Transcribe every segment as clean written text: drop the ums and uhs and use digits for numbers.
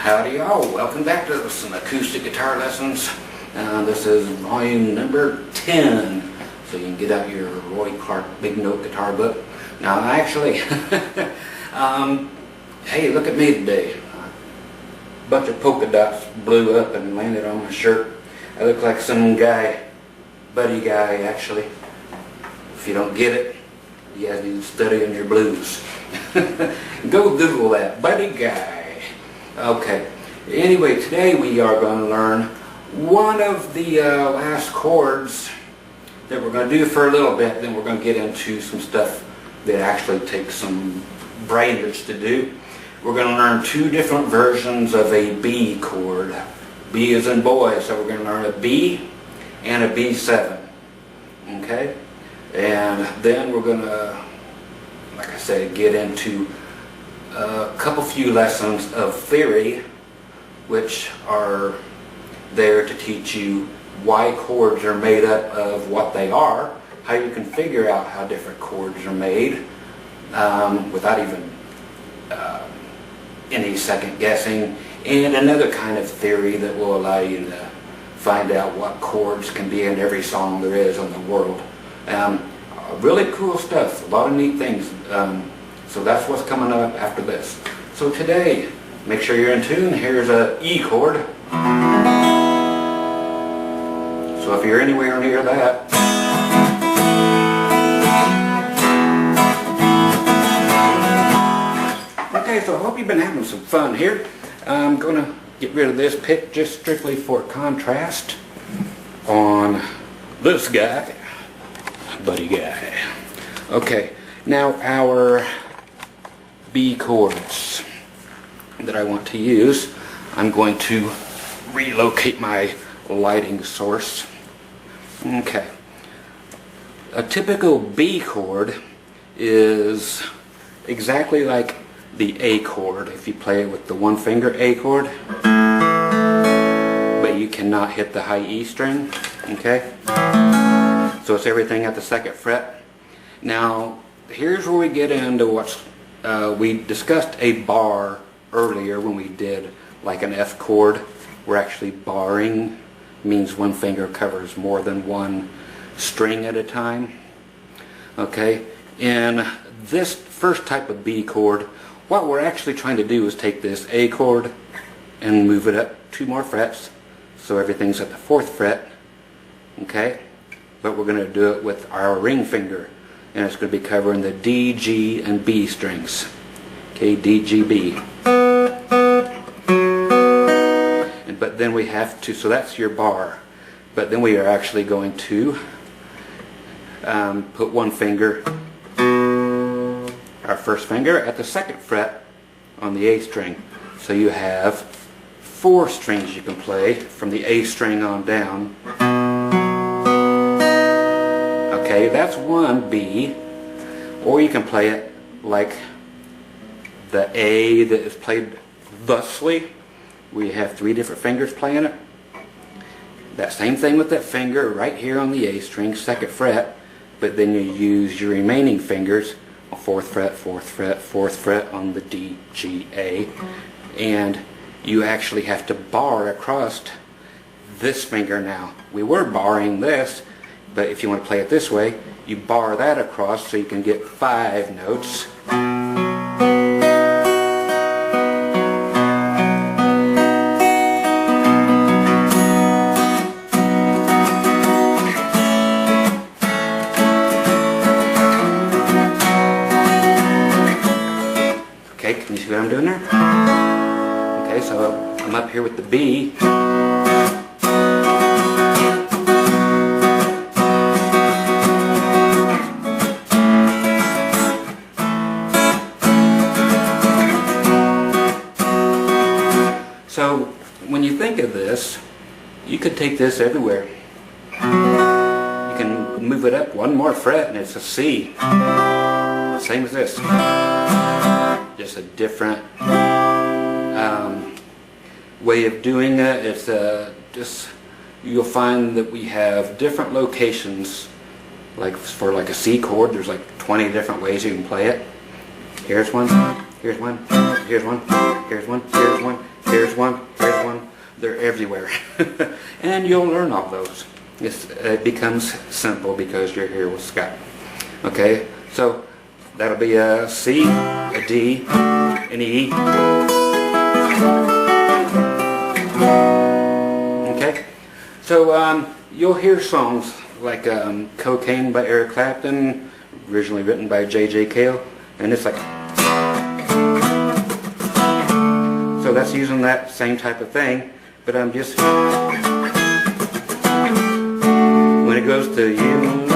Howdy y'all, welcome back to some acoustic guitar lessons. This is volume number 10, so you can get out your Roy Clark big note guitar book. Now actually, hey, look at me today. A bunch of polka dots blew up and landed on my shirt. I look like some guy, buddy guy actually. If you don't get it, you guys need to study on your blues. Go Google that, buddy guy. Okay, anyway, today we are going to learn one of the last chords that we're going to do for a little bit. Then we're going to get into some stuff that actually takes some brainage to do. We're going to learn two different versions of a B chord. B as in boy, so we're going to learn a B and a B7. Okay? And then we're going to, like I said, get into a few lessons of theory, which are there to teach you why chords are made up of what they are, how you can figure out how different chords are made without even any second guessing, and another kind of theory that will allow you to find out what chords can be in every song there is in the world. Really cool stuff, a lot of neat things. So that's what's coming up after this. So today, make sure you're in tune. Here's a E chord. So if you're anywhere near that, okay, so I hope you've been having some fun here. I'm going to get rid of this pick just strictly for contrast on this guy, buddy guy. Okay, now our B chords that I want to use, I'm going to relocate my lighting source. Okay, a typical B chord is exactly like the A chord if you play it with the one finger A chord, but you cannot hit the high E string. Okay, so it's everything at the second fret. Now here's where we get into what's we discussed a bar earlier when we did like an F chord. We're actually barring, means one finger covers more than one string at a time. Okay, in this first type of B chord, what we're actually trying to do is take this A chord and move it up 2 more frets, so everything's at the 4th fret. Okay, but we're going to do it with our ring finger, and it's going to be covering the D, G, and B strings. Okay, D, G, B. But then we have to, so that's your bar. But then we are actually going to put one finger, our first finger, at the 2nd fret on the A string. So you have 4 strings you can play from the A string on down. Okay, that's one B, or you can play it like the A that is played thusly. We have 3 different fingers playing it. That same thing with that finger right here on the A string, 2nd fret, but then you use your remaining fingers on 4th fret, 4th fret, 4th fret on the D, G, A, and you actually have to bar across this finger now. We were barring this, but if you want to play it this way, you bar that across so you can get 5 notes. Okay, can you see what I'm doing there? Okay, so I'm up here with the B. So when you think of this, you could take this everywhere. You can move it up 1 more fret and it's a C. Same as this. Just a different way of doing it. It's just, you'll find that we have different locations. Like for like a C chord, there's like 20 different ways you can play it. Here's one, here's one, here's one, here's one, here's one, here's one, they're everywhere. And you'll learn all those. It becomes simple because you're here with Scott. Okay, so that'll be a C, a D, an E. Okay, so you'll hear songs like Cocaine by Eric Clapton, originally written by J.J. Cale, and it's like, so that's using that same type of thing, but I'm just, when it goes to you,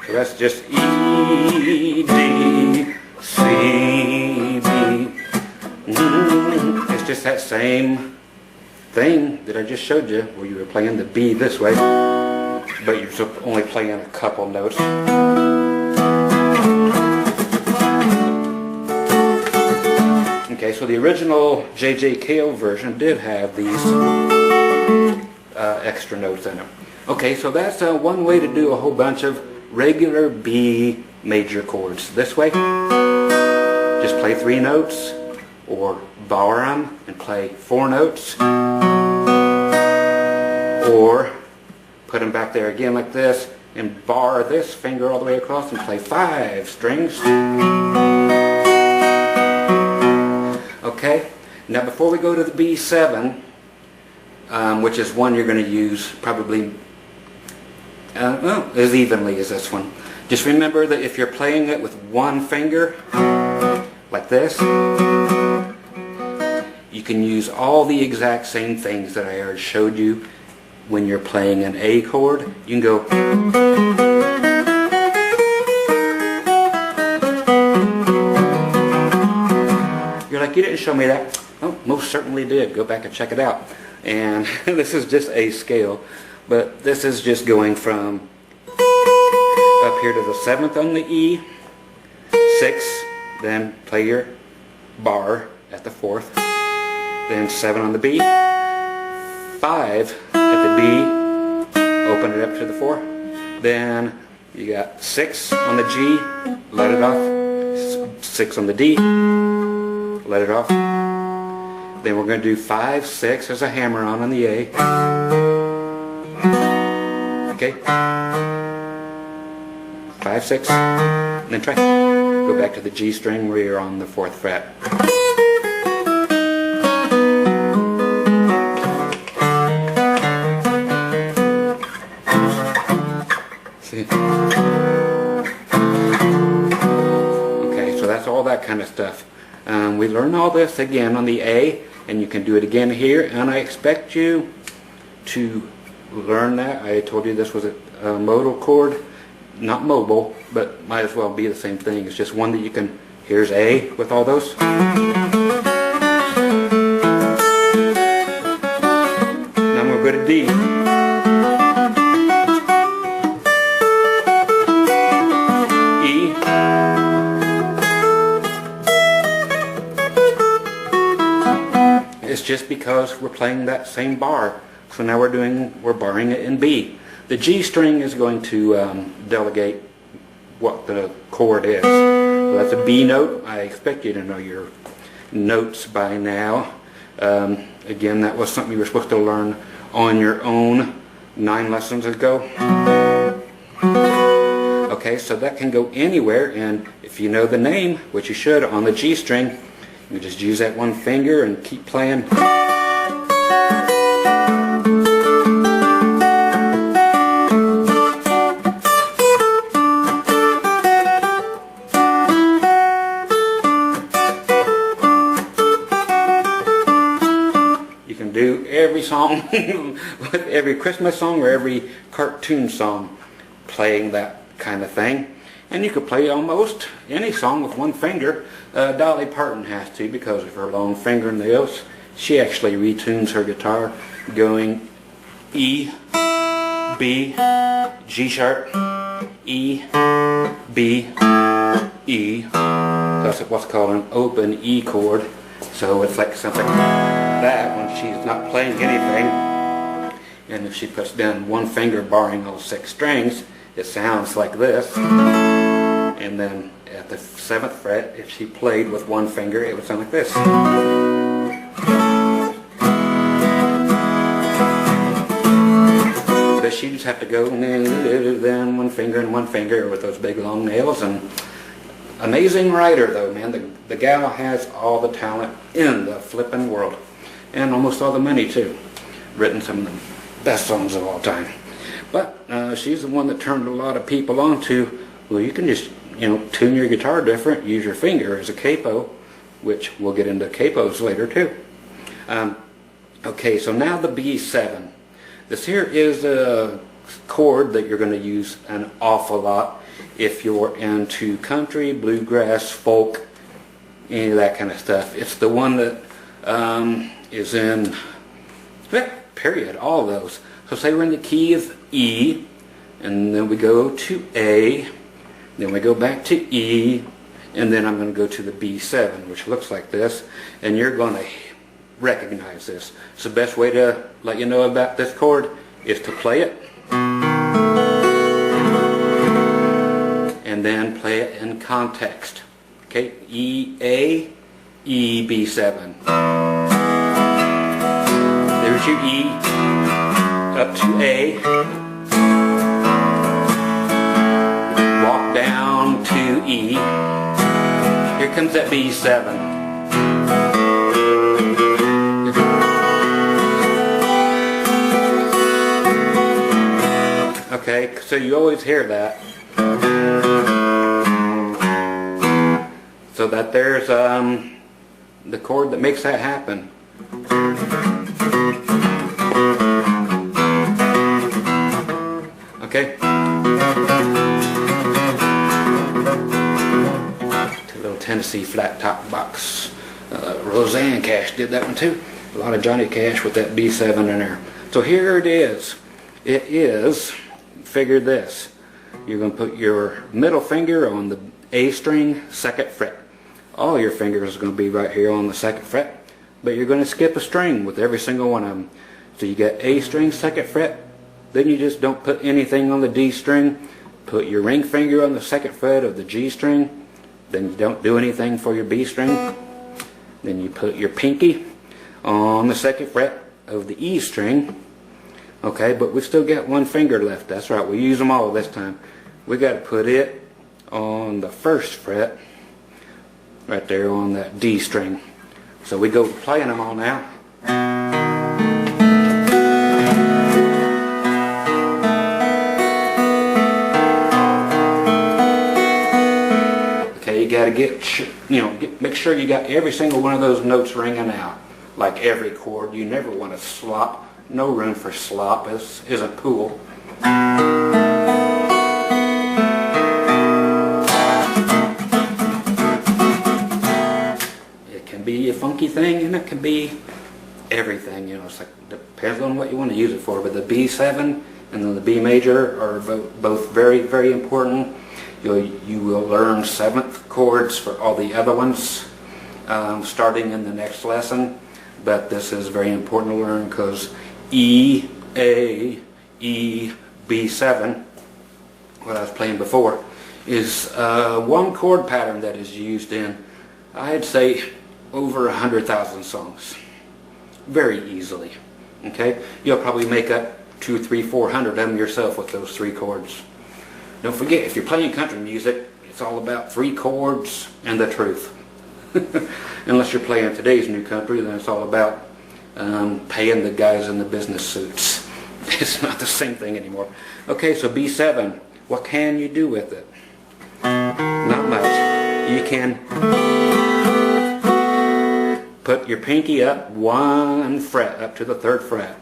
so that's just E, D, C, B. It's just that same thing that I just showed you, where you were playing the B this way, but you're only playing a couple notes. Okay, so the original J.J. Cale version did have these extra notes in them. Okay, so that's one way to do a whole bunch of regular B major chords. This way, just play 3 notes, or bar them and play 4 notes, or put them back there again like this and bar this finger all the way across and play 5 strings. Okay, now before we go to the B7, which is one you're going to use probably as evenly as this one, just remember that if you're playing it with one finger like this, you can use all the exact same things that I already showed you when you're playing an A chord. You can go, you're like, you didn't show me that. Oh, most certainly did. Go back and check it out. And this is just A scale, but this is just going from up here to the 7th on the E, 6, then play your bar at the 4th, then 7 on the B, 5 at the B, open it up to the 4, then you got 6 on the G, let it off, 6 on the D, let it off, then we're going to do 5, 6, there's a hammer on the A, okay, 5, 6, and then try, go back to the G string where you're on the 4th fret. Okay, so that's all that kind of stuff. We learn all this again on the A, and you can do it again here, and I expect you to learn that. I told you this was a modal chord, not mobile, but might as well be the same thing. It's just one that you can, here's A with all those. Now I'm going to go to D. It's just because we're playing that same bar. So now we're barring it in B. The G string is going to delegate what the chord is. So that's a B note. I expect you to know your notes by now. Again, that was something you were supposed to learn on your own 9 lessons ago. Okay, so that can go anywhere, and if you know the name, which you should, on the G string, you just use that one finger and keep playing. You can do every song, with every Christmas song or every cartoon song, playing that kind of thing. And you could play almost any song with one finger. Dolly Parton has to, because of her long fingernails. She actually retunes her guitar going E, B, G sharp, E, B, E. That's what's called an open E chord. So it's like something like that when she's not playing anything. And if she puts down one finger barring all 6 strings, it sounds like this. And then at the 7th fret, if she played with one finger, it would sound like this. But she just have to go then one finger and one finger with those big long nails. And amazing writer though, man. The gal has all the talent in the flippin' world. And almost all the money too. Written some of the best songs of all time. But she's the one that turned a lot of people on to, well, you can just, you know, tune your guitar different, use your finger as a capo, which we'll get into capos later too. Okay, so now the B7. This here is a chord that you're going to use an awful lot if you're into country, bluegrass, folk, any of that kind of stuff. It's the one that is in, period, all those. So say we're in the key of E, and then we go to A, then we go back to E, and then I'm going to go to the B7, which looks like this, and you're going to recognize this. So the best way to let you know about this chord is to play it, and then play it in context. Okay, E, A, E, B7. There's your E, up to A, walk down to E, here comes that B7. Okay, so you always hear that. So that there's the chord that makes that happen. Okay. A little Tennessee flat top box. Roseanne Cash did that one too. A lot of Johnny Cash with that B7 in there. So here it is. It is, figure this. You're going to put your middle finger on the A string, 2nd fret. All your fingers are going to be right here on the 2nd fret. But you're going to skip a string with every single one of them. So you got A string, 2nd fret. Then you just don't put anything on the D string. Put your ring finger on the 2nd fret of the G string. Then you don't do anything for your B string. Then you put your pinky on the 2nd fret of the E string. Okay, but we still got one finger left. That's right, we use them all this time. We got to put it on the 1st fret, right there on that D string. So we go playing them all now. Okay, you got to make sure you got every single one of those notes ringing out. Like every chord, you never want to slop. No room for slop. This isn't pool. It can be a funky thing, and it can be everything. You know, it's like depends on what you want to use it for. But the B7 and then the B major are both very, very important. You will learn 7th chords for all the other ones starting in the next lesson. But this is very important to learn because E, A, E, B7, what I was playing before, is one chord pattern that is used in, I'd say, over 100,000 songs. Very easily. Okay? You'll probably make up 200, 300, 400 of them yourself with those 3 chords. Don't forget, if you're playing country music, it's all about 3 chords and the truth. Unless you're playing today's new country, then it's all about paying the guys in the business suits. It's not the same thing anymore. Okay, so B7, what can you do with it? Not much. You can put your pinky up 1 fret, up to the 3rd fret.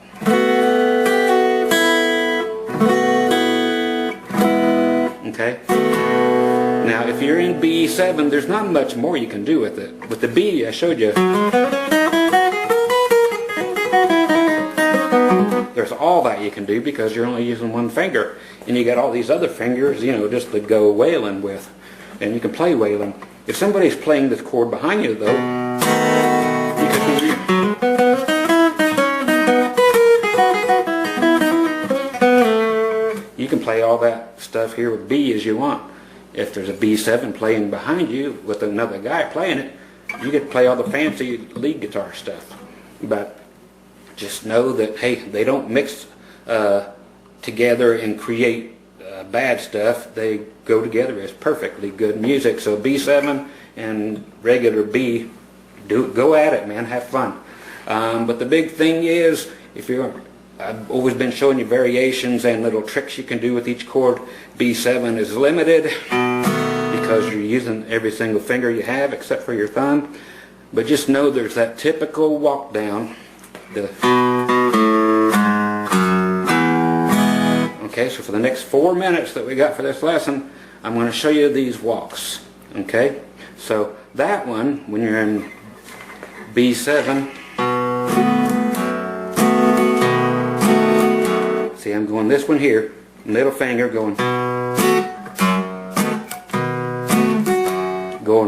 Okay? Now, if you're in B7, there's not much more you can do with it. With the B, I showed you. There's all that you can do because you're only using 1 finger. And you got all these other fingers, you know, just to go wailing with. And you can play wailing. If somebody's playing this chord behind you, though, you can do you can play all that stuff here with B as you want. if there's a B7 playing behind you with another guy playing it, you get to play all the fancy lead guitar stuff. But just know that, hey, they don't mix together and create bad stuff. They go together as perfectly good music. So B7 and regular B, go at it, man, have fun. But the big thing is, I've always been showing you variations and little tricks you can do with each chord. B7 is limited because you're using every single finger you have except for your thumb. But just know there's that typical walk down. Okay, so for the next 4 minutes that we got for this lesson, I'm going to show you these walks. Okay, so that one, when you're in B7, see, I'm going this one here, middle finger going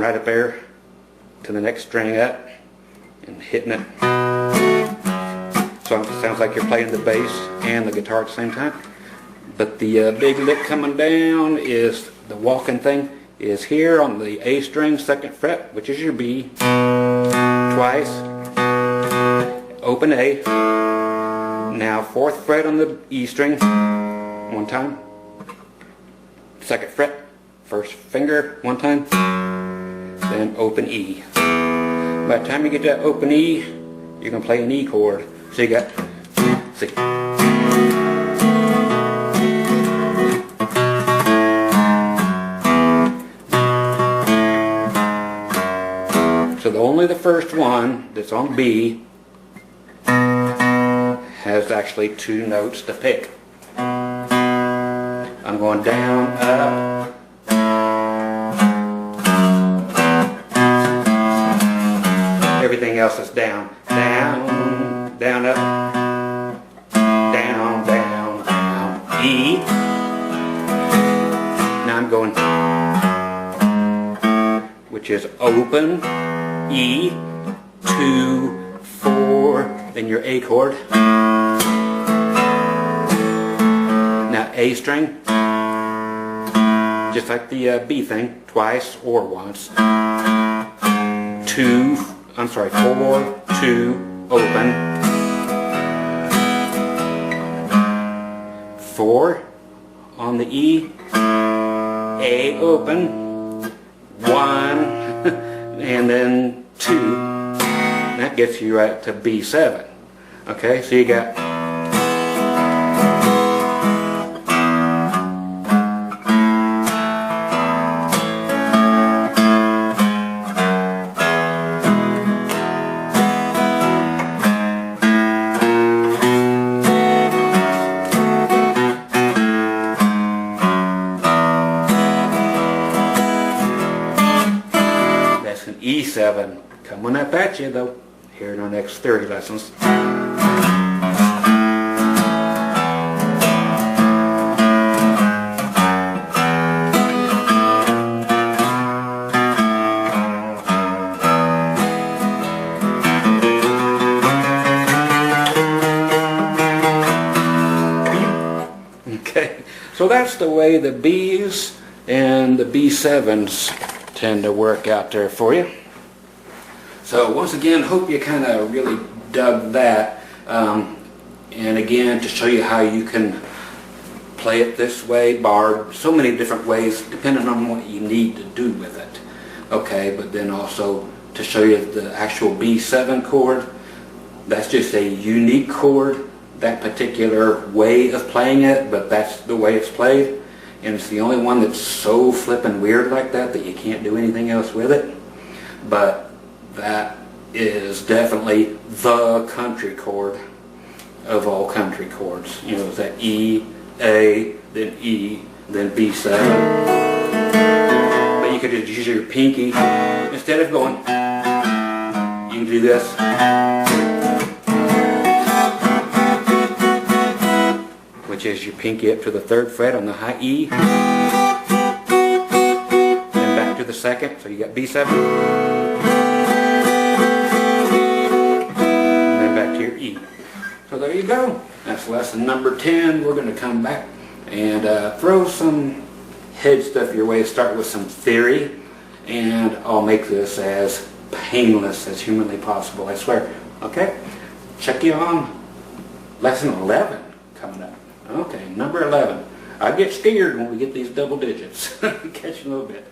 right up there to the next string up and hitting it. So it sounds like you're playing the bass and the guitar at the same time. But the big lick coming down is the walking thing is here on the A string, 2nd fret, which is your B, twice, open A. Now 4th fret on the E string, one time, 2nd fret, 1st finger, one time, then open E. By the time you get to that open E, you're going to play an E chord. So you got, see. So only the first one that's on B has actually 2 notes to pick. I'm going down, up. Everything else is down, down, down, up, down, down, down, E. Now I'm going, which is open, E, 2, 4, then your A chord. Now A string, just like the B thing, twice or once. 4, 2, open. 4 on the E, A open, 1, and then 2. That gets you right to B7. Okay, so you got E7 coming up at you though here in our next 30 lessons. Okay, so that's the way the B's and the B7s tend to work out there for you. So once again, hope you kind of really dug that. And again, to show you how you can play it this way, barred, so many different ways depending on what you need to do with it. Okay, but then also to show you the actual B7 chord, that's just a unique chord, that particular way of playing it, but that's the way it's played. And it's the only one that's so flippin' weird like that you can't do anything else with it. But that is definitely the country chord of all country chords. You know, it's that E, A, then E, then B7. But you could just use your pinky. Instead of going, you can do this. Which is your pinky up to the 3rd fret on the high E. Then back to the 2nd, so you got B7. And then back to your E. So there you go. That's lesson number 10. We're going to come back and throw some head stuff your way, start with some theory, and I'll make this as painless as humanly possible, I swear. Okay? Check you on lesson 11 coming up. Okay, number 11. I get scared when we get these double digits. Catch you in a little bit.